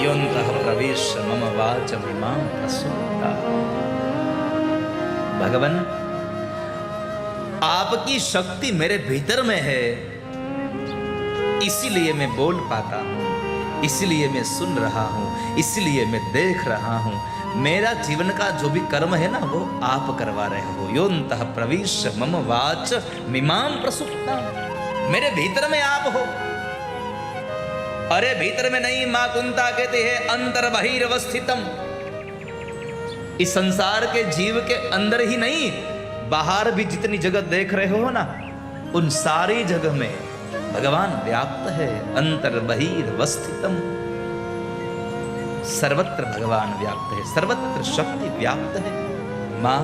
योऽन्तः प्रविश्य मम वाचमिमां प्रसूता। भगवान, आपकी शक्ति मेरे भीतर में है, इसीलिए मैं बोल पाता हूं, इसलिए मैं सुन रहा हूं, इसलिए मैं देख रहा हूं। मेरा जीवन का जो भी कर्म है ना, वो आप करवा रहे हो। योऽन्तः प्रविश्य मम वाच मिमां प्रसुप्ता। मेरे भीतर में आप हो। अरे भीतर में नहीं, मां कुंता कहते हैं अंतर बहिर्वस्थितम। इस संसार के जीव के अंदर ही नहीं, बाहर भी जितनी जगत देख रहे हो ना, उन सारी जगह में भगवान व्याप्त है। अंतर बहिर्वस्थितम, सर्वत्र भगवान व्याप्त है, सर्वत्र शक्ति व्याप्त है। मां,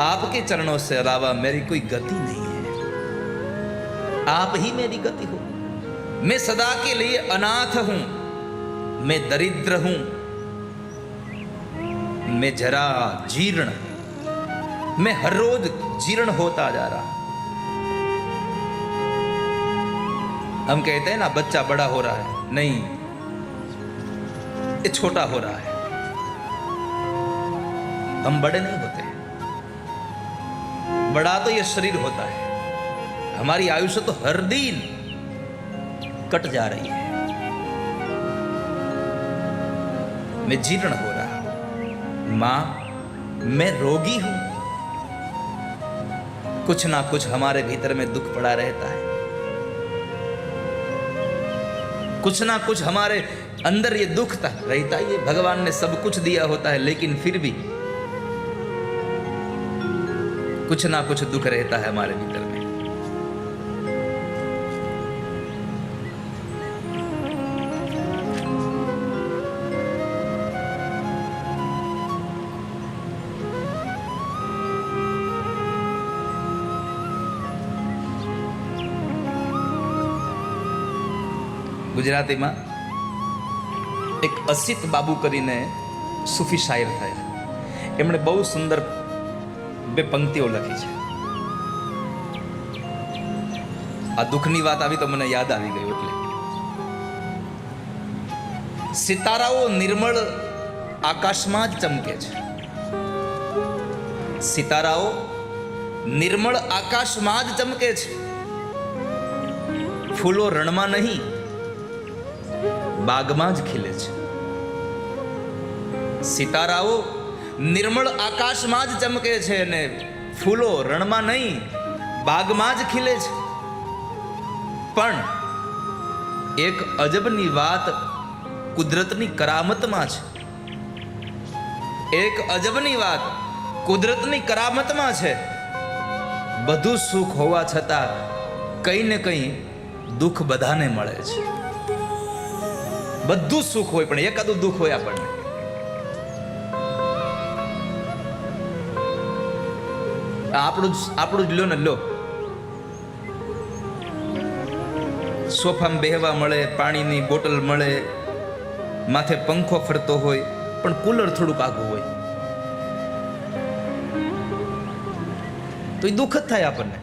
आपके चरणों से अलावा मेरी कोई गति नहीं है, आप ही मेरी गति हो। मैं सदा के लिए अनाथ हूं, मैं दरिद्र हूं, मैं जरा जीर्ण, मैं हर रोज जीर्ण होता जा रहा। हम कहते हैं ना बच्चा बड़ा हो रहा है, नहीं, ये छोटा हो रहा है। हम बड़े नहीं होते, बड़ा तो ये शरीर होता है। हमारी आयुष्य तो हर दिन कट जा रही है। मैं जीर्ण हो रहा हूं। मां, मैं रोगी हूं। कुछ ना कुछ हमारे भीतर में दुख पड़ा रहता है, कुछ ना कुछ हमारे अंदर ये दुख रहता है। ये भगवान ने सब कुछ दिया होता है, लेकिन फिर भी कुछ ना कुछ दुख रहता है हमारे भीतर में। ગુજરાતીમાં એક અસિત બાબુ કરીને સૂફી શાયર થાય, એમણે બહુ સુંદર બે પંક્તિઓ લખી છે. આ દુઃખની વાત આવી તો મને યાદ આવી ગયું. એટલે સિતારાઓ નિર્મળ આકાશમાં જ ચમકે છે. સિતારાઓ નિર્મળ આકાશમાં જ ચમકે છે. ફૂલો રણમાં નહીં, બાગમાં જ ખીલે છે. સિતારાઓ નિર્મળ આકાશમાં જ ચમકે છે અને ફૂલો રણમાં નહીં, બાગમાં જ ખીલે છે. પણ એક અજબની વાત કુદરતની કરામતમાં છે. એક અજબની વાત કુદરતની કરામતમાં છે. બધું સુખ હોવા છતાં કંઈ ને કંઈ દુઃખ બધાને મળે છે. બધું સુખ હોય પણ એકાદું દુઃખ હોય આપણને. આપણું જ લો ને લો. સોફામાં બેહવા મળે, પાણીની બોટલ મળે, માથે પંખો ફરતો હોય, પણ કુલર થોડુંક આઘું હોય તો એ દુઃખ જ થાય આપણને.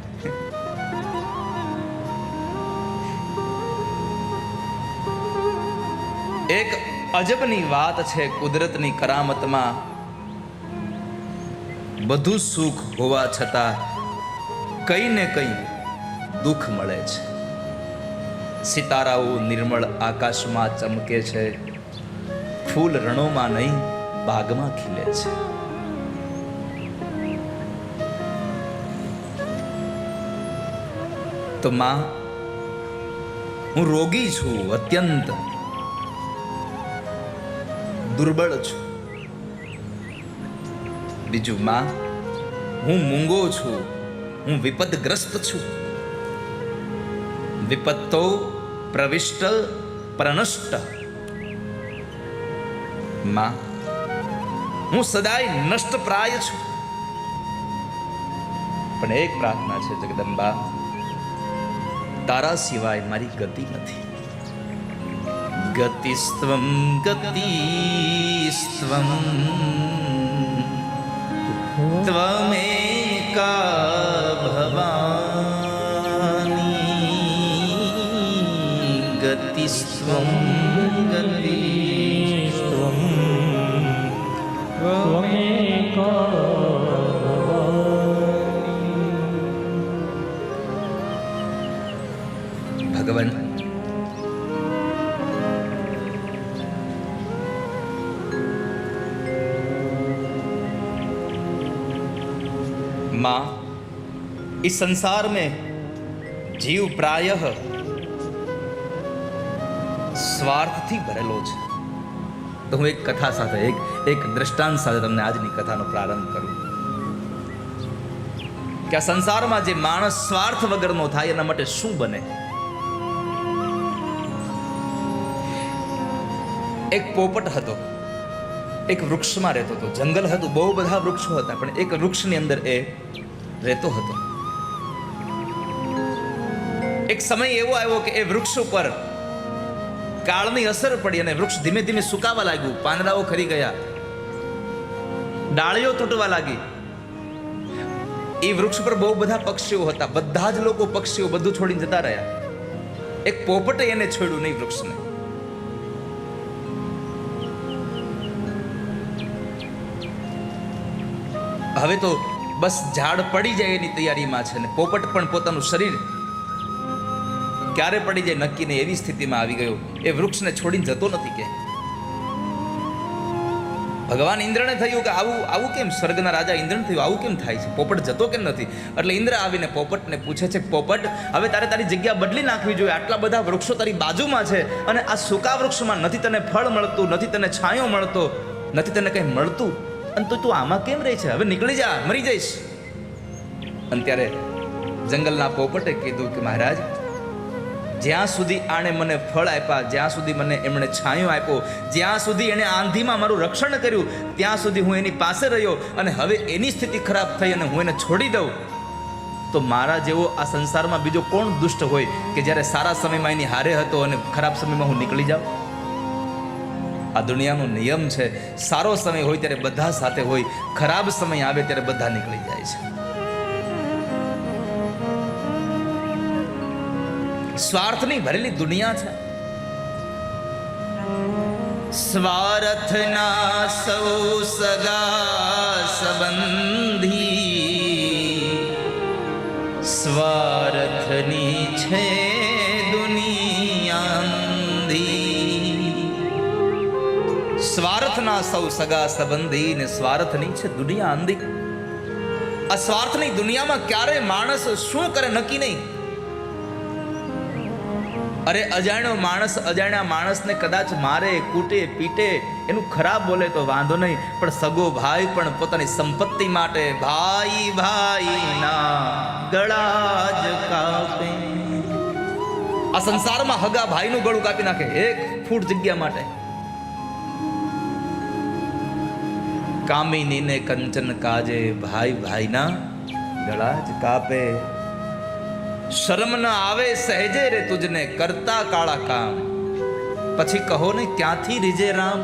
એક અજબની વાત છે કુદરતની કરામતમાં. બધું સુખ હોવા છતાં કંઈ ને કંઈ દુઃખ મળે છે. સિતારાઓ નિર્મળ આકાશમાં ચમકે છે. ફૂલ રણોમાં નહીં, બાગમાં ખીલે છે. તો માં, હું રોગી છું, અત્યંત દુર્બળ છું. બીજું માં, હું મૂંગો છું, હું વિપદગ્રસ્ત છું. વિપત્તો પ્રવિષ્ટ પ્રનષ્ટ. માં, હું સદાય નષ્ટ પ્રાય છું. પણ એક પ્રાર્થના છે જગદંબા, તારા સિવાય મારી ગતિ નથી. ગતિસ્ત્વમ ગતિસ્ત્વમ ત્વમેકા ભવાની. ગતિસ્ત્વમ ગતિસ્ત્વમ माँ, इस संसार में जीव प्रायः સ્વાર્થથી ભરેલો છે. તો હું એક કથા સાથે એક દ્રષ્ટાંત સાથે તમને આજની કથાનો પ્રારંભ કરું કે આ સંસારમાં જે માણસ સ્વાર્થ વગરનો થાય એના માટે શું બને. એક પોપટ હતો, એક વૃક્ષમાં રહેતો હતો. જંગલ હતું, બહુ બધા વૃક્ષો હતા, પણ એક વૃક્ષની અંદર એ રહેતો હતો. એક સમય એવો આવ્યો કે એ વૃક્ષ ઉપર કાળની અસર પડી અને વૃક્ષ ધીમે ધીમે સુકાવા લાગ્યું. પાંદડાઓ ખરી ગયા, ડાળીઓ તૂટવા લાગી. એ વૃક્ષ પર બહુ બધા પક્ષીઓ હતા. બધા જ લોકો પક્ષીઓ બધું છોડીને જતા રહ્યા. એક પોપટે એને છોડ્યું નહીં, વૃક્ષને. હવે તો બસ ઝાડ પડી જાય એની તૈયારીમાં છે ને પોપટ પણ પોતાનું શરીર ક્યારે પડી જાય નક્કી નહીં એવી સ્થિતિમાં આવી ગયો. એ વૃક્ષને છોડીને જતો નથી. કે ભગવાન ઇન્દ્રને થયું કે આવું કેમ, સ્વર્ગના રાજા ઇન્દ્રને થયું આવું કેમ થાય છે, પોપટ જતો કેમ નથી. એટલે ઇન્દ્ર આવીને પોપટને પૂછે છે, પોપટ હવે તારે તારી જગ્યા બદલી નાખવી જોઈએ. આટલા બધા વૃક્ષો તારી બાજુમાં છે અને આ સૂકા વૃક્ષમાં નથી તને ફળ મળતું, નથી તને છાંયો મળતો, નથી તને કંઈ મળતું, અને તું આમાં કેમ રહે છે? હવે નીકળી જા, મરી જઈશ. અને ત્યારે જંગલના પોપટે કીધું કે મહારાજ, જ્યાં સુધી આણે મને ફળ આપ્યા, જ્યાં સુધી મને એમણે છાંયો આપ્યો, જ્યાં સુધી એણે આંધીમાં મારું રક્ષણ કર્યું, ત્યાં સુધી હું એની પાસે રહ્યો, અને હવે એની સ્થિતિ ખરાબ થઈ અને હું એને છોડી દઉં તો મારા જેવો આ સંસારમાં બીજો કોણ દુષ્ટ હોય કે જ્યારે સારા સમયમાં એની હારે હતો અને ખરાબ સમયમાં હું નીકળી જાઉં. આ દુનિયાનો નિયમ છે. સારો સમય હોય ત્યારે બધા સાથે હોય, ખરાબ સમય આવે ત્યારે બધા નીકળી જાય છે. સ્વાર્થની ભરેલી દુનિયા છે. સ્વાર્થના સૌ સગા સંબંધી, સ્વાર્થની છે દુનિયા અંધી. સ્વાર્થના સૌ સગા સંબંધી ને સ્વાર્થની છે દુનિયા અંધી. આ સ્વાર્થની દુનિયામાં ક્યારે માણસ શું કરે નક્કી નહીં. અરે અજાણ્યો માણસ અજાણ્યા માણસને કદાચ મારે, કૂટે, પીટે, એનું ખરાબ બોલે તો વાંધો નહીં, પણ સગો ભાઈ પણ પોતાની સંપત્તિ માટે ભાઈ ભાઈના ગળા જ કાપે. આ સંસારમાં હગા ભાઈનું ગળું કાપી નાખે 1 ફૂટ જગ્યા માટે. કામિની ને કંચન કાજે ભાઈ ભાઈના ગળા જ કાપે. શરમ ન આવે સહેજે રે તુજને કરતા કાળા કામ, પછી કહો ને ક્યાંથી રીજે રામ.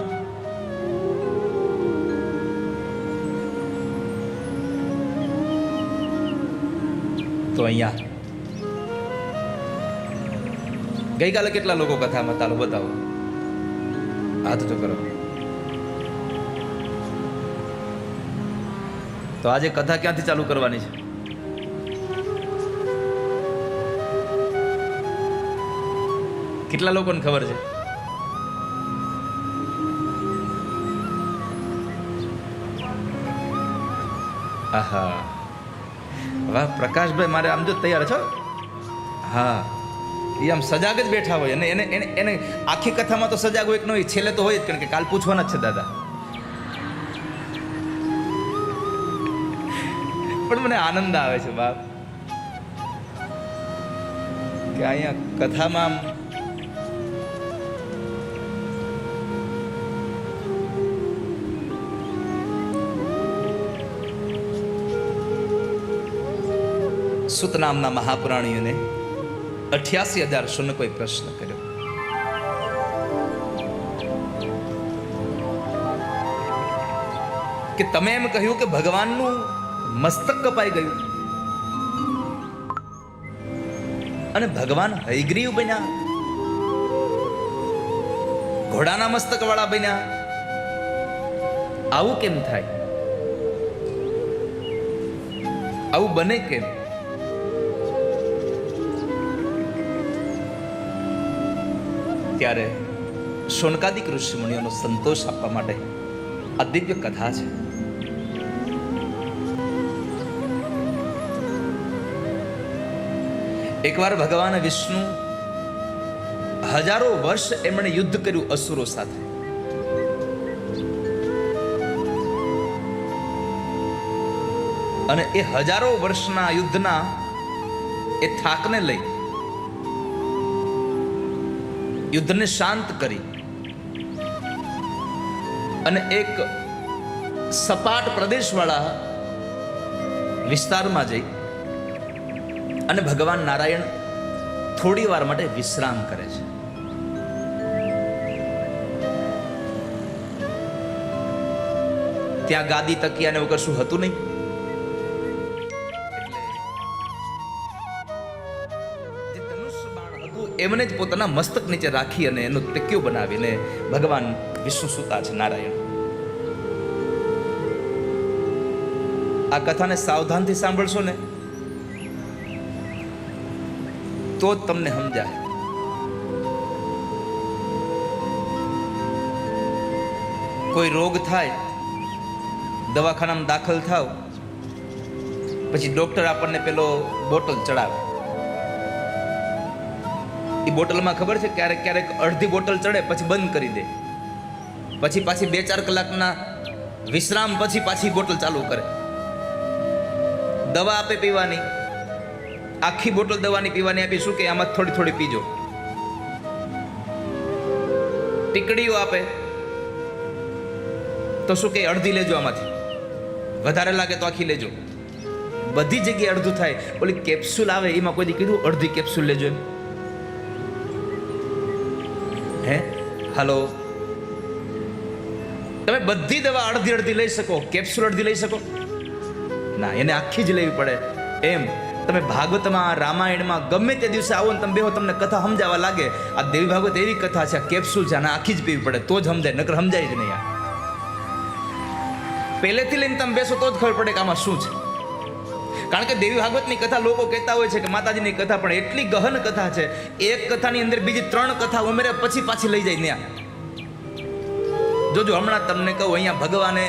તો અહીંયા ગઈકાલે કેટલા લોકો કથામાં, ચાલો બતાવો, હાથ તો કરો. તો આજે કથા ક્યાંથી ચાલુ કરવાની છે? કેટલા લોકોને ખબર છે? આહા, વાહ પ્રકાશભાઈ, મારે આમ જો તૈયાર છો. હા, એ આમ સજાગ જ બેઠા હોય અને એને આખી કથામાં તો સજાગ હોય કે ન હોય, છેલ્લે તો હોય જ, કારણ કે કાલ પૂછવાના જ છે દાદા. પણ મને આનંદ આવે છે બાપ કે અહીંયા કથામાં સુત નામના મહાપુરાણીઓને 88,000 શુનકોએ પ્રશ્ન કર્યો કે તમે એમ કહ્યું કે ભગવાનનું મસ્તક કપાઈ ગયું અને ભગવાન હયગ્રીવ બન્યા, ઘોડાના મસ્તક વાળા બન્યા, આવું કેમ થાય? આવું બને કેમ? ત્યારે શૌનકાદિક ઋષિ મુનિઓનો સંતોષ આપવા માટે આ દિવ્ય કથા છે. એકવાર ભગવાન વિષ્ણુ હજારો વર્ષ એમણે યુદ્ધ કર્યું અસુરો સાથે. અને એ હજારો વર્ષના યુદ્ધના એ થાકને લઈ યુદ્ધને શાંત કરી અને એક સપાટ પ્રદેશવાળા વિસ્તારમાં જઈ અને ભગવાન નારાયણ થોડી વાર માટે વિશ્રામ કરે છે. ત્યાં ગાદી તકિયાને એવું કશું હતું નહીં. જે ધનુષ્ય બાણ હતું એમને જ પોતાના મસ્તક નીચે રાખી અને એનો તકિયો બનાવીને ભગવાન વિષ્ણુ સૂતા છે નારાયણ. આ કથાને સાવધાનથી સાંભળશો ને તો જ તમને સમજાય. કોઈ રોગ થાય, દવાખાનામાં દાખલ થાવ, પછી ડોક્ટર આપણને પેલો બોટલ ચડાવે. એ બોટલમાં ખબર છે ક્યારેક ક્યારેક અડધી બોટલ ચડે પછી બંધ કરી દે, પછી પાછી 2-4 કલાકના વિશ્રામ પછી પાછી બોટલ ચાલુ કરે. દવા આપે પીવાની, આખી બોટલ દવાની પીવાની આપી, શું કે આમાં થોડી થોડી પીજો. ટીકડીઓ આપે તો શું કે અડધી લેજો, આમાંથી વધારે લાગે તો આખી લેજો. બધી જગ્યાએ અડધું થાય. ઓલી કેપ્સ્યુલ આવે એમાં કોઈ દી કીધું અડધી કેપ્સ્યુલ લેજો એમ? હે હાલો, તમે બધી દવા અડધી અડધી લઈ શકો, કેપ્સ્યુલ અડધી લઈ શકો ના, એને આખી જ લેવી પડે. એમ તમે ભાગવતમાં, રામાયણમાં ગમે તે દિવસે આવો ને તમે બેહો, તમને કથા સમજાવવા લાગે. આ દેવી ભાગવત એવી કથા છે, આ કેપ્સ્યુલ છે, આને આખી જ પીવી પડે તો જ સમજાય, નકર સમજાય જ નહીં. આ પહેલેથી લઈને તમે બેસો તો જ ખબર પડે કે આમાં શું છે. કારણ કે દેવી ભાગવતની કથા લોકો કહેતા હોય છે કે માતાજીની કથા, પણ એટલી ગહન કથા છે, એક કથાની અંદર બીજી 3 કથા ઉમેરે પછી પાછી લઈ જાય ત્યાં. જોજો હમણાં તમને કહું, અહીંયા ભગવાને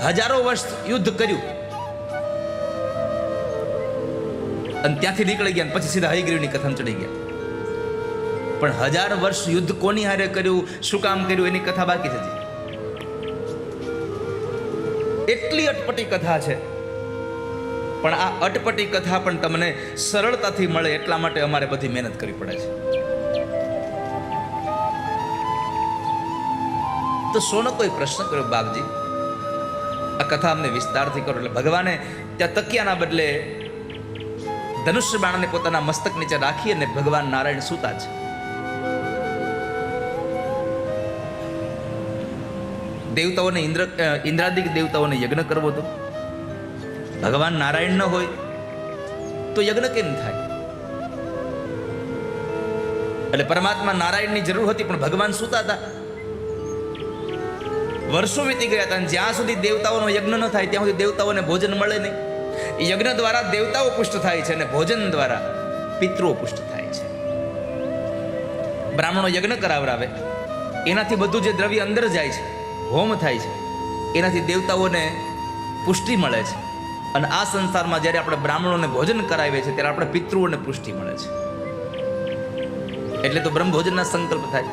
હજારો વર્ષ યુદ્ધ કર્યું અને ત્યાંથી નીકળી ગયા, પછી સીધા હયગ્રીવની કથામાં ચડી ગયા. પણ 1000 વર્ષ યુદ્ધ કોની હારે કર્યું, શું કામ કર્યું, એની કથા બાકી છે. એટલી અટપટી કથા છે. પણ આ અટપટી કથા પણ તમને સરળતાથી મળે એટલા માટે અમારે બધી મહેનત કરવી પડે છે. તો સોનો કોઈ પ્રશ્ન કર્યો, બાપજી આ કથા અમને વિસ્તારથી કરો. એટલે ભગવાને ત્યાં તકિયાના બદલે ધનુષ્ય બાણને પોતાના મસ્તક નીચે રાખી અને ભગવાન નારાયણ સૂતા છે. દેવતાઓને ઇન્દ્રાદિક દેવતાઓને યજ્ઞ કરવો હતો. ભગવાન નારાયણ ન હોય તો યજ્ઞ કેમ થાય? એટલે પરમાત્મા નારાયણની જરૂર હતી, પણ ભગવાન સૂતા હતા. વર્ષો વીતી ગયા હતા. જ્યાં સુધી દેવતાઓનો યજ્ઞ ન થાય ત્યાં સુધી દેવતાઓને ભોજન મળે નહીં. યજ્ઞ દ્વારા દેવતાઓ પુષ્ટ થાય છે અને ભોજન દ્વારા પિતૃઓ પુષ્ટ થાય છે. બ્રાહ્મણો યજ્ઞ કરાવરાવે, એનાથી બધું જે દ્રવ્ય અંદર જાય છે, હોમ થાય છે, એનાથી દેવતાઓને પુષ્ટિ મળે છે. અને આ સંસારમાં જ્યારે આપણે બ્રાહ્મણોને ભોજન કરાવીએ છીએ ત્યારે આપણે પિતૃઓને પુષ્ટિ મળે છે. એટલે તો બ્રહ્મ ભોજનના સંકલ્પ થાય.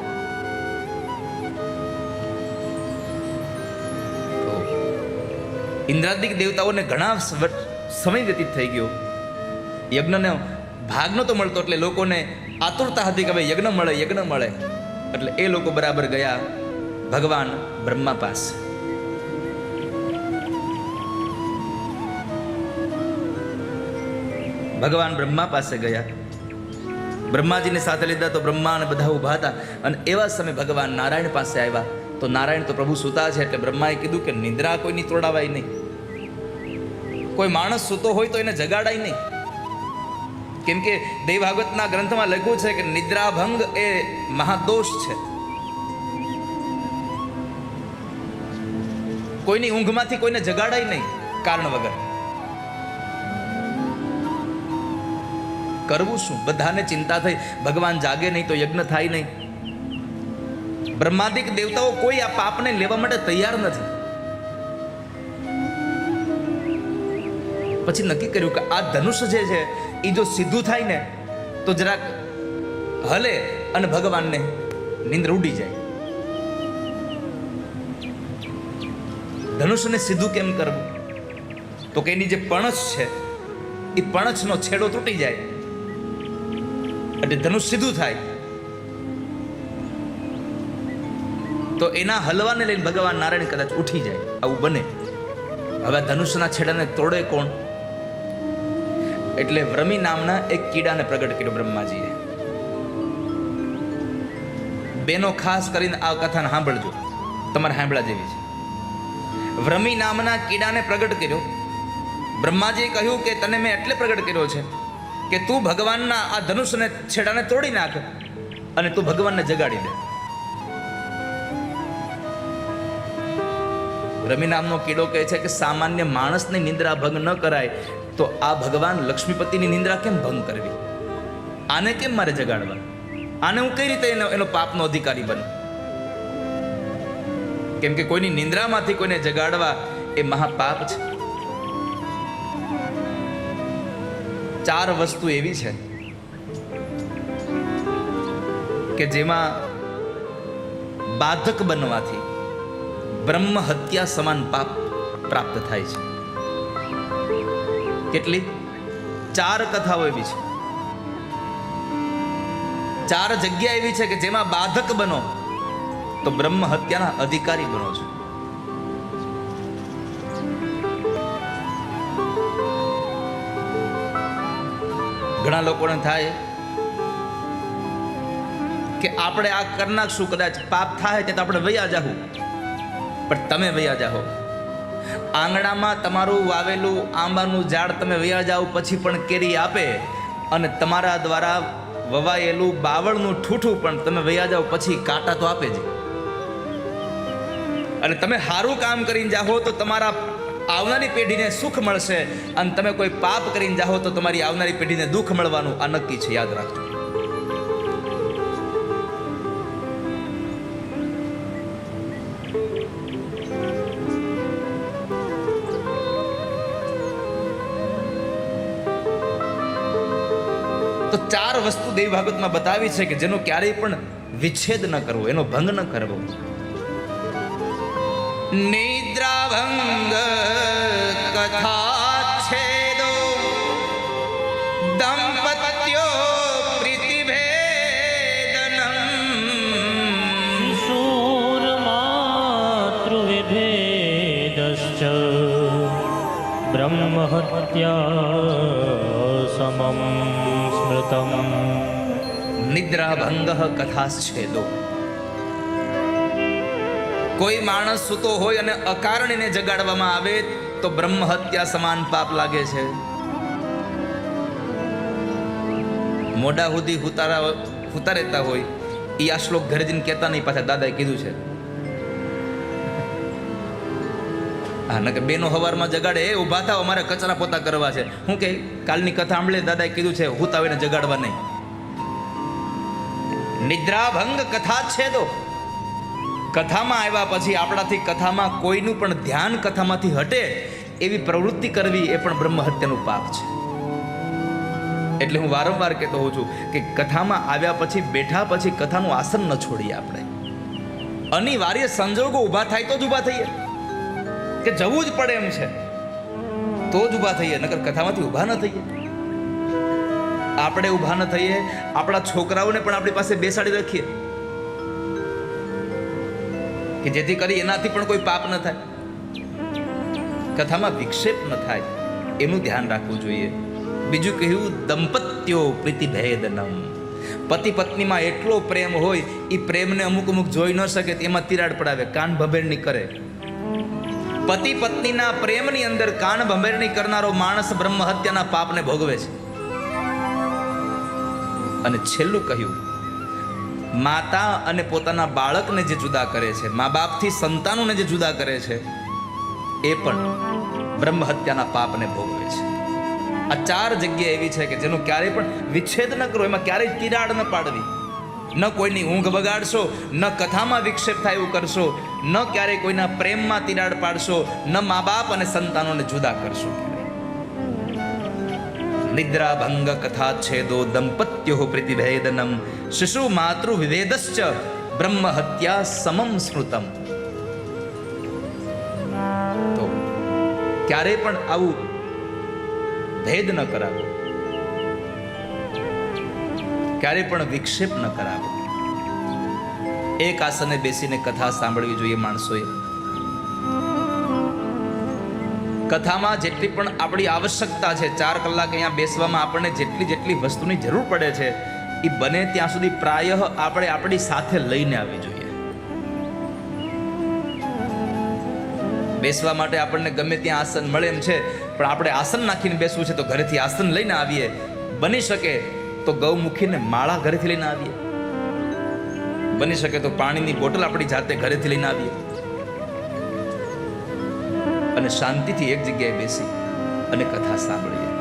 ઇન્દ્રાદિક દેવતાઓને ઘણા સમય વ્યતીત થઈ ગયો, યજ્ઞનો ભાગ નહોતો મળતો. એટલે લોકોને આતુરતા હતી કે ભાઈ યજ્ઞ મળે, યજ્ઞ મળે. એટલે એ લોકો બરાબર ગયા ભગવાન બ્રહ્મા પાસે. ભગવાન બ્રહ્મા પાસે ગયા, બ્રહ્માજીને સાથે લીધા. તો બ્રહ્મા અને બધા ઊભા હતા. અને એવા સમયે ભગવાન નારાયણ પાસે આવ્યા. તો નારાયણ તો પ્રભુ સૂતા છે, એટલે બ્રહ્માએ કીધું કે નિદ્રા કોઈની તોડાવાય નહીં. કોઈ માણસ સૂતો હોય તો એને જગાડાય નહીં. કેમ કે દેવ ભાગવતના ગ્રંથમાં લખ્યું છે કે નિદ્રાભંગ એ મહાદોષ છે. કોઈની ઊંઘમાંથી કોઈને જગાડાય નહીં કારણ વગર. કરવું શું? બધાને ચિંતા થઈ, ભગવાન જાગે નહીં તો યજ્ઞ થાય નહીં. બ્રહ્માદિક દેવતાઓ કોઈ આ પાપને લેવા માટે તૈયાર નથી. પછી નક્કી કર્યું કે આ ધનુષ જે છે એ જો સીધું થાય ને તો જરાક હલે અને ભગવાનને નિંદ્ર ઉડી જાય. ધનુષને સીધું કેમ કરવું? તો કે એની જે પણછ છે એ પણછનો છેડો તૂટી જાય એટલે ધનુષ સીધું થાય. તો એના હલવાને લઈને ભગવાન નારાયણ કદાચ ઉઠી જાય, આવું બને. હવે ધનુષના છેડાને તોડે કોણ? એટલે વ્રમી નામના એક કીડાને પ્રગટ કર્યો બ્રહ્માજીએ. બેનો ખાસ કરીને આ કથાને સાંભળજો, તમારે સાંભળવા જેવી છે. વ્રમી નામના કીડાને પ્રગટ કર્યો. બ્રહ્માજીએ કહ્યું કે તને મેં એટલે પ્રગટ કર્યો છે કે તું ભગવાનના આ ધનુષને છેડાને તોડી નાખ અને તું ભગવાનને જગાડી દે. વ્રમી નામનો કીડો કહે છે કે સામાન્ય માણસની નિંદ્રા ભંગ ન કરાય તો આ ભગવાન લક્ષ્મીપતિની નિંદ્રા કેમ ભંગ કરવી? આને કેમ મારે જગાડવા? આને હું કઈ રીતે એનો પાપનો અધિકારી બનું? કેમ કે કોઈની નિંદ્રામાંથી કોઈને જગાડવા એ મહાપાપ છે. 4 વસ્તુ એવી છે કે જેમાં બાધક બનવાથી બ્રહ્મ હત્યા સમાન પાપ પ્રાપ્ત થાય છે. કેટલી? 4 કથાઓ એવી છે, 4 જગ્યા એવી છે કે જેમાં બાધક બનો તો બ્રહ્મ હત્યાના અધિકારી બનો છો. ઘણા લોકોને થાય કે આપણે આ કરી નાખશું, કદાચ પાપ થાય તો આપણે વયા જાહું. પણ તમે વયા જાઓ. આંગણામાં તમારું વાવેલું આંબાનું ઝાડ તમે વયા જાઓ પછી પણ કેરી આપે, અને તમારા દ્વારા વવાયેલું બાવળનું ઠૂઠું પણ તમે વયા જાઓ પછી કાંટા તો આપે જ. અને તમે સારું કામ કરીને જાઓ તો તમારા આવનારી પેઢીને સુખ મળશે, અને તમે કોઈ પાપ કરીને જાઓ તો તમારી આવનારી પેઢીને દુઃખ મળવાનું આ નક્કી છે, યાદ રાખજો. તો 4 વસ્તુ દેવી ભાગવતમાં બતાવી છે કે જેનો ક્યારેય પણ વિચ્છેદ ન કરવો, એનો ભંગ ન કરવો. નિદ્રાભંગ કથા છેદો દંપત્યો પ્રીતિભેદનમ શૂર માતૃવિભેદશ્ચ બ્રહ્મ હત્યા સમમ સ્મૃતમ. નિદ્રાભંગ કથાશ્છેદો. કોઈ માણસ સૂતો હોય અને અકારણીને જગાડવામાં આવે તો બ્રહ્મ હત્યા સમાન પાપ લાગે છે. મોડા સુધી હુતા રહેતા હોય એ આ શ્લોક ઘરે જઈને કહેતા નહીં, પાછા દાદાએ કીધું છે. હા, ન કે બેનો હવારમાં જગાડે, એ ઊભા થાવ અમારે કચરા પોતા કરવા છે. હું કે કાલની કથા સાંભળે દાદાએ કીધું છે હુતાવીને જગાડવા નહીં. નિદ્રાભંગ કથા છે તો કથામાં આવ્યા પછી આપણાથી કથામાં કોઈનું પણ ધ્યાન કથામાંથી હટે એવી પ્રવૃત્તિ કરવી એ પણ બ્રહ્મ હત્યાનું પાપ છે. એટલે હું વારંવાર કહેતો હોઉં છું કે કથામાં આવ્યા પછી બેઠા પછી કથાનું આસન ન છોડીએ. આપણે અનિવાર્ય સંજોગો ઊભા થાય તો જ ઊભા થઈએ, કે જવું જ પડે એમ છે તો જ ઊભા થઈએ, નકર કથામાંથી ઊભા ન થઈએ. આપણે ઊભા ન થઈએ, આપણા છોકરાઓને પણ આપણી પાસે બેસાડી રાખીએ કે જેથી કરી એનાથી પણ કોઈ પાપ ન થાય, કથામાં વિક્ષેપ ન થાય, એનું ધ્યાન રાખવું જોઈએ. બીજું કહ્યું દંપત્યો પ્રીતિભેદનમ. પતિ પત્નીમાં એટલો પ્રેમ હોય એ પ્રેમને અમુક જોઈ ન શકે એમાં તિરાડ પડાવે, કાન ભંભેરણી કરે. પતિ પત્નીના પ્રેમની અંદર કાન ભંભેરણી કરનારો માણસ બ્રહ્મ હત્યાના પાપને ભોગવે છે. અને છેલ્લું કહ્યું માતા અને પોતાના બાળકને જે જુદા કરે છે, મા બાપથી સંતાનોને જે જુદા કરે છે એ પણ બ્રહ્મ હત્યાના પાપને ભોગવે છે. આ 4 જગ્યા એવી છે કે જેનો ક્યારેય પણ વિચ્છેદ ન કરો, એમાં ક્યારેય તિરાડ ન પાડવી. ન કોઈની ઊંઘ બગાડશો, ન કથામાં વિક્ષેપ થાય એવું કરશો, ન ક્યારેય કોઈના પ્રેમમાં તિરાડ પાડશો, ન મા બાપ અને સંતાનોને જુદા કરશો. નિદ્રાભંગ કથા છેદો દંપત્યો પ્રીતિભેદનમ શિશુ માતૃ વિવેદશ્ચ બ્રહ્મ હત્યા સમમ સ્મૃતમ. તો ક્યારે પણ આવું ભેદ ન કરાવો, ક્યારે પણ વિક્ષેપ ન કરાવો. એક આસને બેસીને કથા સાંભળવી જોઈએ માણસોએ. કથામાં જેટલી પણ આપણી આવશ્યકતા છે, 4 કલાક અહીંયા બેસવામાં આપણને જેટલી વસ્તુની જરૂર પડે છે, એ બને ત્યાં સુધી પ્રાયઃ આપણે આપણી સાથે લઈને આવવી જોઈએ. બેસવા માટે આપણને ગમે ત્યાં આસન મળે એમ છે, પણ આપણે આસન નાખીને બેસવું છે તો ઘરેથી આસન લઈને આવીએ. બની શકે તો ગૌમુખીને માળા ઘરેથી લઈને આવીએ. બની શકે તો પાણીની બોટલ આપણી જાતે ઘરેથી લઈને આવીએ અને શાંતિથી એક જગ્યાએ બેસી અને કથા સાંભળીએ.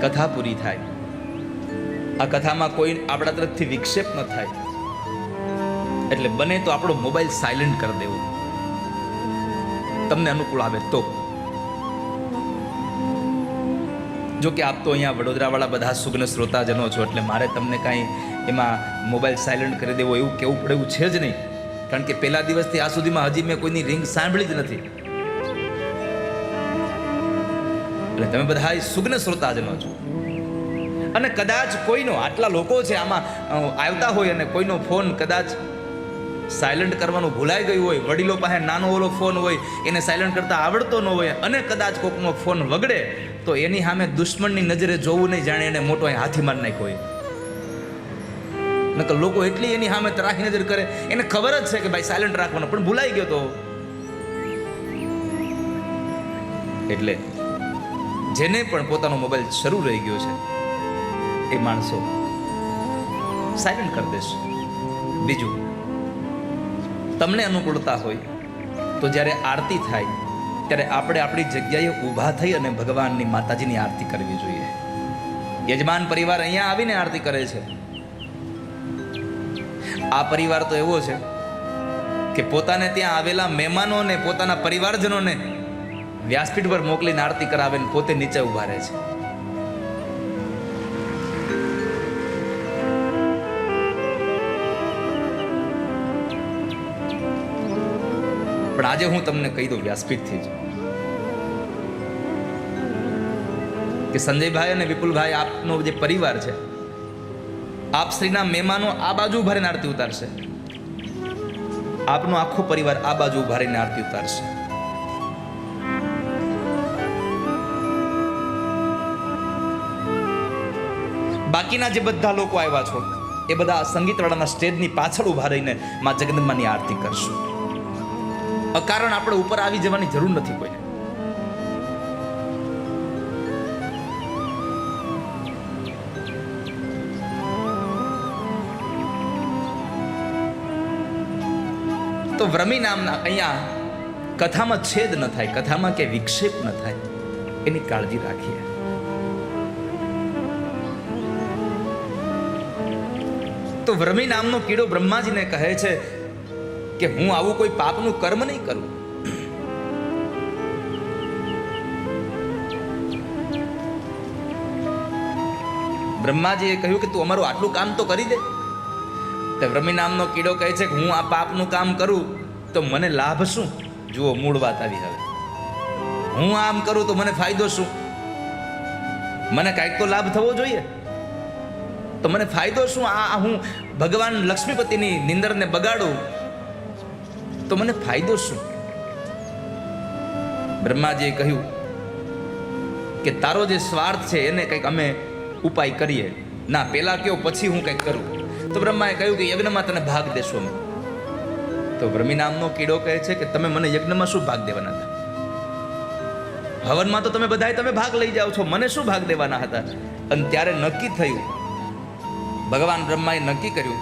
કથા પૂરી થાય, આ કથામાં કોઈ આપણા તરફથી વિક્ષેપ ન થાય, એટલે બને તો આપણો મોબાઈલ સાયલેન્ટ કરી દેવો, તમને અનુકૂળ આવે તો. જો કે આપ તો અહીંયા વડોદરાવાળા બધા સુગ્ન શ્રોતાજનો છો, એટલે મારે તમને કાંઈ એમાં મોબાઈલ સાયલેન્ટ કરી દેવો એવું કહેવું પડે એવું છે જ નહીં. કારણ કે પહેલા દિવસથી આ સુધીમાં હજી મેં કોઈની રિંગ સાંભળી જ નથી. એટલે તમે બધા સુગ્ન શ્રોતાજનો છો. અને કદાચ કોઈનો, આટલા લોકો છે આમાં આવતા હોય અને કોઈનો ફોન કદાચ સાયલેન્ટ કરવાનું ભૂલાઈ ગયું હોય, વડીલો પાસે નાનો ઓલો ફોન હોય એને સાયલેન્ટ કરતા આવડતો ન હોય, અને કદાચ કોકનો ફોન વગડે તો એની સામે દુશ્મનની નજરે જોવું નહીં, જાણે એને મોટો હાથી માર નાખ્યો હોય. નકર લોકો એટલી એની સામે ત્રાહી નજર કરે, એને ખબર જ છે કે ભાઈ સાયલેન્ટ રાખવાનો, પણ ભૂલાઈ ગયો તો. એટલે જેને પણ પોતાનો મોબાઈલ શરૂ રહી ગયો છે એ માણસો સાયલેન્ટ કરી દેશે. બીજું, તમને અનુકૂળતા હોય તો જ્યારે આરતી થાય ત્યારે આપણે આપણી જગ્યાએ ઊભા થઈ અને ભગવાનની માતાજીની આરતી કરવી જોઈએ. યજમાન પરિવાર અહીંયા આવીને આરતી કરે છે. આ પરિવાર તો એવો છે કે પોતાને ત્યાં આવેલા મહેમાનોને, પોતાના પરિવારજનોને વ્યાસપીઠ પર મોકલીને આરતી કરાવે ને પોતે નીચે ઊભા રહે છે. પણ આજે હું તમને કહી દઉં વ્યાસપીઠથી જ કે સંજયભાઈ અને વિપુલભાઈ, આપનો જે પરિવાર છે, આપ શ્રીના મહેમાનો આ બાજુ ઉભા રહીને આરતી ઉતારશે, આપનો આખો પરિવાર આ બાજુ ઉભા રહીને આરતી ઉતારશે. બાકીના જે બધા લોકો આવ્યા છો એ બધા સંગીતવાળાના સ્ટેજની પાછળ ઉભા રહીને માં જગદંબાની આરતી કરશું. અકારણ આપણે ઉપર આવી જવાની જરૂર નથી કોઈને. તો વ્રમી નામના અહીંયા કથામાં છેદ ન થાય, કથામાં કે વિક્ષેપ ન થાય, એની કાળજી રાખીએ. તો વ્રમી નામનો કીડો બ્રહ્માજીને કહે છે કે હું આવું કોઈ પાપનું કર્મ નહીં કરું. બ્રહ્માજીએ કહ્યું કે તું અમારું આટલું કામ તો કરી દે. તો વ્રમી નામનો કીડો કહે છે કે હું આ પાપનું કામ કરું તો મને લાભ શું? જુઓ, મૂળ વાત આવી. હવે હું આમ કરું તો મને ફાયદો શું? મને કાંઈક તો લાભ થવો જોઈએ. તો મને ફાયદો શું? આ હું ભગવાન લક્ષ્મીપતિની નિંદરને બગાડું તો મને ફાયદો શું? બ્રહ્માજીએ કહ્યું કે તારો જે સ્વાર્થ છે એને કંઈક અમે ઉપાય કરીએ. ના, પેલા કયો પછી હું કંઈક કરું. તો બ્રહ્માએ કહ્યું કે યજ્ઞમાં તને ભાગ દેશો અમે. તો બ્રહ્મી નામનો કીડો કહે છે કે તમે મને યજ્ઞમાં શું ભાગ દેવાના હતા? હવનમાં તો તમે ભાગ લઈ જાઓ છો, મને શું ભાગ દેવાના હતા? અને ત્યારે નક્કી થયું, ભગવાન બ્રહ્માએ નક્કી કર્યું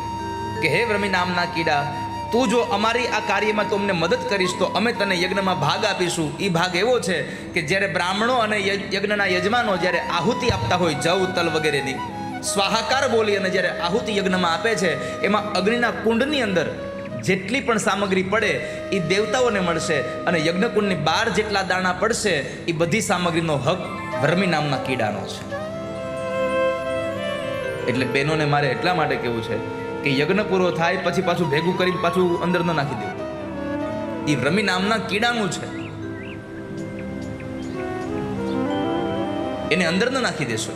કે હે વ્રમી નામના કીડા, તું જો અમારી આ કાર્યમાં તું અમને મદદ કરીશ તો અમે તને યજ્ઞમાં ભાગ આપીશું. એ ભાગ એવો છે કે જ્યારે બ્રાહ્મણો અને યજ્ઞના યજમાનો જ્યારે આહુતિ આપતા હોય જવ તલ વગેરેની, સ્વાહાકાર બોલી અને જ્યારે આહુતિ યજ્ઞમાં આપે છે, એમાં અગ્નિના કુંડની અંદર જેટલી પણ સામગ્રી પડે એ દેવતાઓને મળશે, અને યજ્ઞકુંડની 12 જેટલા દાણા પડશે એ બધી સામગ્રીનો હક વર્મી નામના કીડાનો છે. એટલે બહેનોને મારે એટલા માટે કહેવું છે કે યજ્ઞ પૂરો થાય પછી પાછું ભેગું કરીને પાછું અંદર ન નાખી દેવું. એ રમી નામના કીડાનું છે, એને અંદર ન નાખી દેશો.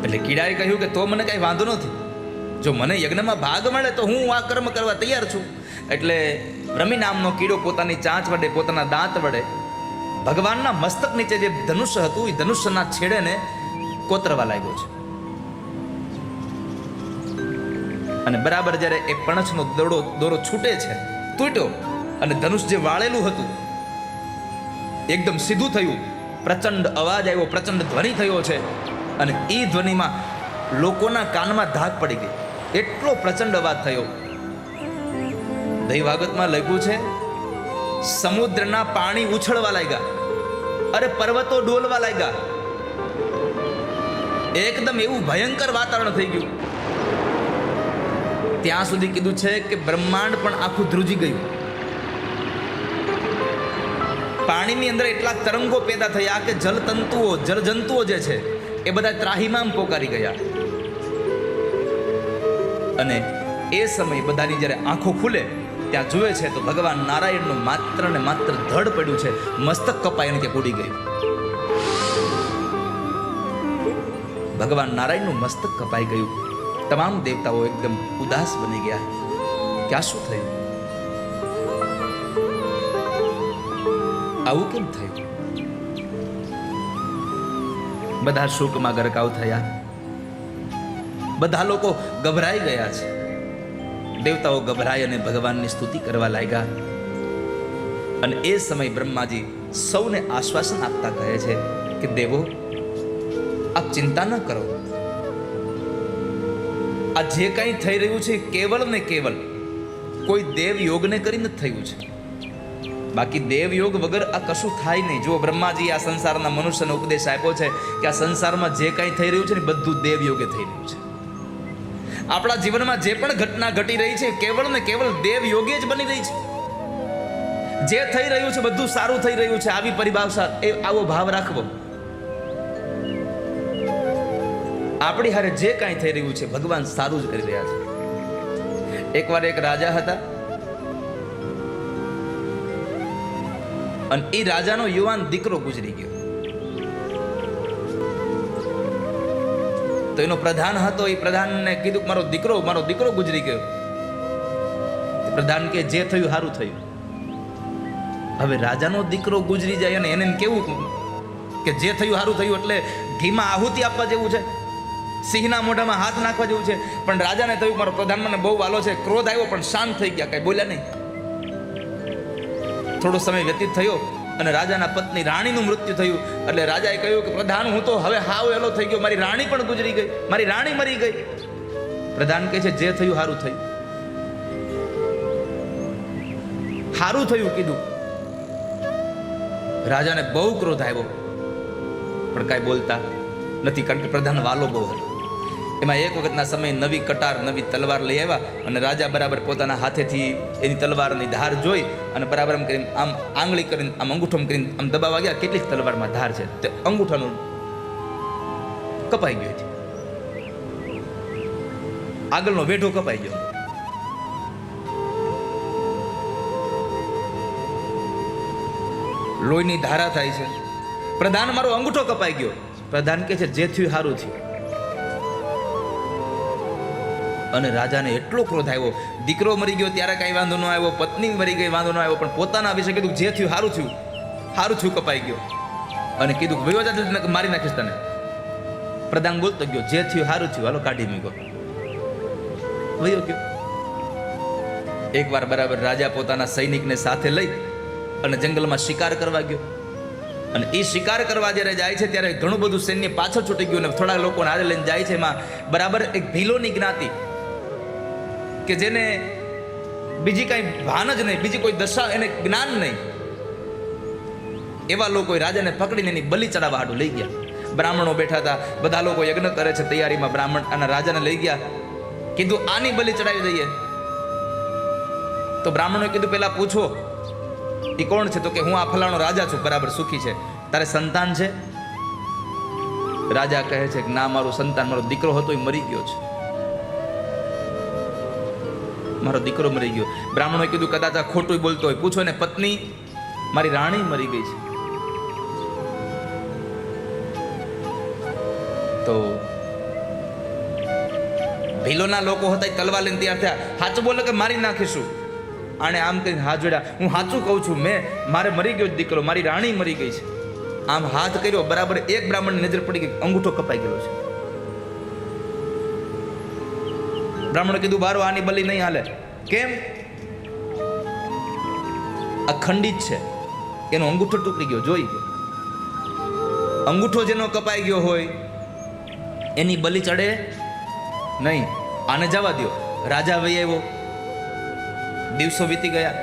એટલે કીડાએ કહ્યું કે તો મને કઈ વાંધો નથી, જો મને યજ્ઞમાં ભાગ મળે તો હું આ કર્મ કરવા તૈયાર છું. એટલે રમી નામનો કીડો પોતાની ચાંચ વડે, પોતાના દાંત વડે ભગવાનના મસ્તક નીચે જે ધનુષ્ય હતું એ ધનુષ્યના છેડેને કોતરવા લાગ્યો છે. અને બરાબર જ્યારે એ પણછનો દોરો છૂટે છે, તૂટ્યો અને ધનુષ જે વાળેલું હતું એકદમ સીધું થયું. પ્રચંડ અવાજ આવ્યો, પ્રચંડ ધ્વનિ થયો છે. અને એ ધ્વનિમાં લોકોના કાનમાં ધાક પડી ગઈ. એટલો પ્રચંડ અવાજ થયો. દૈવાગતમાં લખ્યું છે સમુદ્રના પાણી ઉછળવા લાગ્યા, અરે પર્વતો ડોલવા લાગ્યા. એકદમ એવું ભયંકર વાતાવરણ થઈ ગયું. ત્યાં સુધી કીધું છે કે બ્રહ્માંડ પણ આખું ધ્રુજી ગયું. પાણીની અંદર એટલા તરંગો પેદા થયા કે જલતંતુઓ, જળજંતુઓ જે છે એ બધા ત્રાહિમામ પોકારી ગયા. અને એ સમય બધાની જ્યારે આંખો ખુલે ત્યાં જુએ છે તો ભગવાન નારાયણનું માત્ર ને માત્ર ધડ પડ્યું છે, મસ્તક કપાઈને ત્યાં ઉડી ગયું. ભગવાન નારાયણનું મસ્તક કપાઈ ગયું. તમામ દેવતાઓ એકદમ ઉદાસ બની ગયા. ક્યાં શું થયું? આવું કેમ થયું? બધા શોકમાં ગરકાવ થયા. બધા લોકો ગભરાઈ ગયા છે. દેવતાઓ ગભરાઈ અને ભગવાનની સ્તુતિ કરવા લાગ્યા. અને એ સમય બ્રહ્માજી સૌને આશ્વાસન આપતા કહે છે કે દેવો, આપ ચિંતા ન કરો. આ જે કંઈ થઈ રહ્યું છે કેવળ ને કેવળ કોઈ દેવ યોગને કરીને જ થયું છે. બાકી દેવ યોગ વગર આ કશું થાય નહીં. જો બ્રહ્માજી આ સંસારના મનુષ્યનો ઉપદેશ આપ્યો છે કે આ સંસારમાં જે કંઈ થઈ રહ્યું છે ને બધું દેવ યોગે થઈ રહ્યું છે. આપણા જીવનમાં જે પણ ઘટના ઘટી રહી છે કેવળ ને કેવળ દેવ યોગે જ બની રહી છે. જે થઈ રહ્યું છે બધું સારું થઈ રહ્યું છે, આવી પરિભાષા, આવો ભાવ રાખવો. આપણી હારે જે કાંઈ થઈ રહ્યું છે ભગવાન સારું જ કરી રહ્યા છે. એકવાર એક રાજા હતા અને એ રાજાનો યુવાન દીકરો ગુજરી ગયો. તો એનો પ્રધાન હતો, એ પ્રધાનને કીધું મારો દીકરો ગુજરી ગયો. પ્રધાન કે જે થયું સારું થયું. હવે રાજાનો દીકરો ગુજરી જાય અને એને કેવું કે જે થયું સારું થયું એટલે ઘીમાં આહુતિ આપવા જેવું છે, સિંહના મોઢામાં હાથ નાખવા જેવું છે. પણ રાજાને થયું મારો પ્રધાન મને બહુ વાલો છે. ક્રોધ આવ્યો પણ શાંત થઈ ગયા, કઈ બોલ્યા નહીં. થોડો સમય વ્યતીત થયો અને રાજાના પત્ની રાણીનું મૃત્યુ થયું. એટલે રાજાએ કહ્યું કે પ્રધાન હું તો હવે હાવ એલો થઈ ગયો, મારી રાણી પણ ગુજરી ગઈ, મારી રાણી મરી ગઈ. પ્રધાન કહે છે જે થયું સારું થયું. સારું થયું કીધું. રાજાને બહુ ક્રોધ આવ્યો પણ કાંઈ બોલતા નથી, કારણ કે પ્રધાન વાલો બહુ હતો. એમાં એક વખતના સમયે નવી કટાર, નવી તલવાર લઈ આવ્યા અને રાજા બરાબર પોતાના હાથેથી એની તલવારની ધાર જોઈ અને બરાબર એમ કરીને આમ આંગળી કરીને આમ અંગૂઠો કરીને આમ દબાવવા ગયા. કેટલીક તલવારમાં ધાર છે તે અંગૂઠાનું કપાઈ ગયું છે, આગળનો વેઢો કપાઈ ગયો. લોહીની ધારા થાય છે. પ્રધાન મારો અંગૂઠો કપાઈ ગયો. પ્રધાન કહે છે જે થયું સારું થયું. અને રાજાને એટલો ક્રોધ આવ્યો. દીકરો મરી ગયો ત્યારે કાંઈ વાંધો ન આવ્યો, પત્ની મરી ગઈ વાંધો ન આવ્યો, પણ પોતાના વિશે કીધું જે થયું સારું થયું, સારું થયું કપાઈ ગયો. અને કીધું વયો જા મારી નાખીશ તને. પ્રધાન બોલતો ગયો જે થયું સારું થયું, હાલો કાઢી મૂક્યો, વયો ગયો. એકવાર બરાબર રાજા પોતાના સૈનિકને સાથે લઈ અને જંગલમાં શિકાર કરવા ગયો. અને એ શિકાર કરવા જ્યારે જાય છે ત્યારે ઘણું બધું સૈન્ય પાછળ છૂટી ગયું અને થોડા લોકોને હારે લઈને જાય છે. એમાં બરાબર એક ભીલોની જ્ઞાતિ કે જેને બીજી કાંઈ ભાન જ નહીં, બીજી કોઈ દશા, એને જ્ઞાન નહીં, એવા લોકોએ રાજાને પકડીને એની બલિ ચડાવવા હાટું લઈ ગયા. બ્રાહ્મણો બેઠા હતા, બધા લોકો યજ્ઞ કરે છે તૈયારીમાં. બ્રાહ્મણ અને રાજાને લઈ ગયા, કીધું આની બલિ ચડાવી દઈએ. તો બ્રાહ્મણોએ કીધું પેલા પૂછો એ કોણ છે? તો કે હું આ ફલાણો રાજા છું, બરાબર સુખી છે. તારે સંતાન છે? રાજા કહે છે કે ના, મારું સંતાન, મારો દીકરો હતો એ મરી ગયો છે, મારો દીકરો મરી ગયો. બ્રાહ્મણોએ કીધું કદાચ આ ખોટું બોલતો હોય, પૂછો ને, પત્ની મારી રાણી મરી ગઈ છે. તો ભીલોના લોકો હતા એ તલવાર લઈને તૈયાર થયા, સાચું બોલો કે મારી નાખીશું. આને આમ કરીને હાથ જોડ્યા, હું સાચું કહું છું, મારે મરી ગયો દીકરો, મારી રાણી મરી ગઈ છે. આમ હાથ કર્યો, બરાબર એક બ્રાહ્મણની નજર પડી ગઈ, અંગૂઠો કપાઈ ગયો છે. બ્રાહ્મણે કીધું બારો આની બલી નહીં હાલે. કેમ? અખંડિત છે, એનો અંગૂઠો તૂટી ગયો, જોઈ ગયો. અંગૂઠો જેનો કપાઈ ગયો હોય એની બલી ચડે નહીં. આને જવા દો. રાજા વહી આવ્યો, દિવસો વીતી ગયા.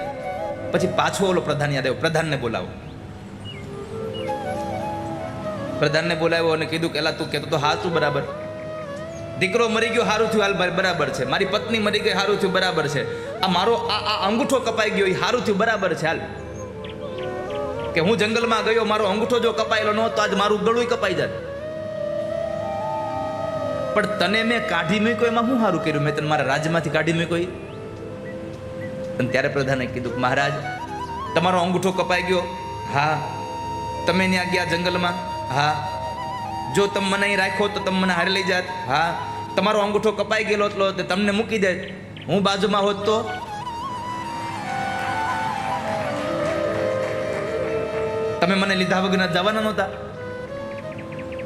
પછી પાછો ઓલો પ્રધાન યાદ આવ્યો, પ્રધાનને બોલાવો. પ્રધાનને બોલાવ્યો અને કીધું કે એલા તું કહેતો તો સાચું, બરાબર, દીકરો મરી ગયો સારું થયું, હાલ બરાબર છે. મારી પત્ની મરી ગઈ સારું થયું, બરાબર છે. આ મારો આ અંગૂઠો કપાઈ ગયો એ સારું થયું, બરાબર છે. હાલ કે હું જંગલમાં ગયો, મારો અંગૂઠો જો કપાયેલો ન હતો આજ મારું ગળું કપાઈ જાય. પણ તને મેં કાઢી મૂક્યો એમાં હું સારું કર્યું? મેં તને મારા રાજ્યમાંથી કાઢી મૂક્યો. અને ત્યારે પ્રધાને કીધું મહારાજ તમારો અંગૂઠો કપાઈ ગયો, હા. તમે ત્યાં ગયા જંગલમાં, હા. જો તમે મને અહીં રાખ્યો તો તમે મને હારે લઈ જાત, હા. તમારો અંગૂઠો કપાઈ ગયેલો એટલો તમને મૂકી દે, હું બાજુમાં હોત તો? તમે મને લીધા વગર જવાના નહોતા,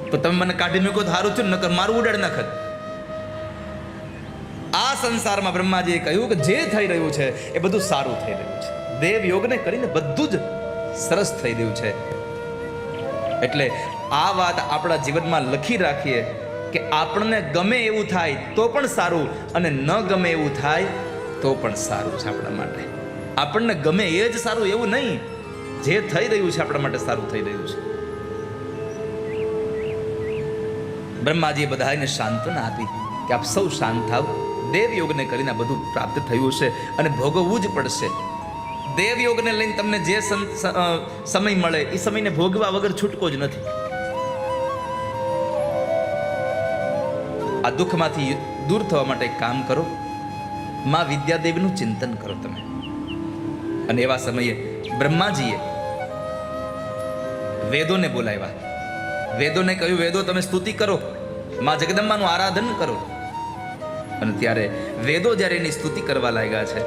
તો તમે મને કાઢી મૂક્યો તો સારું થયું, નકર મારું ઉડાડ નાખત. આ સંસારમાં બ્રહ્માજીએ કહ્યું કે જે થઈ રહ્યું છે એ બધું સારું થઈ રહ્યું છે. દેવ યોગને કરીને બધું જ સરસ થઈ રહ્યું છે. એટલે આ વાત આપણા જીવનમાં લખી રાખીએ કે આપણને ગમે એવું થાય તો પણ સારું, અને ન ગમે એવું થાય તો પણ સારું છે આપણા માટે. આપણને ગમે એ જ સારું એવું નહીં, જે થઈ રહ્યું છે આપણા માટે સારું થઈ રહ્યું છે. બ્રહ્માજીએ બધાને સાંત્વના આપી કે આપ સૌ શાંત થાવ, દેવયોગને કરીને આ બધું પ્રાપ્ત થયું છે અને ભોગવવું જ પડશે. દેવયોગને લઈને તમને જે સમય મળે એ સમયને ભોગવા વગર છૂટકો જ નથી. આ દુઃખમાંથી દૂર થવા માટે એક કામ કરો, માં વિદ્યાદેવીનું ચિંતન કરો તમે. અને એવા સમયે બ્રહ્માજીએ વેદોને બોલાવ્યા. વેદોને કહ્યું, વેદો તમે સ્તુતિ કરો, માં જગદંબાનું આરાધન કરો. અને ત્યારે વેદો જ્યારે એની સ્તુતિ કરવા લાગ્યા છે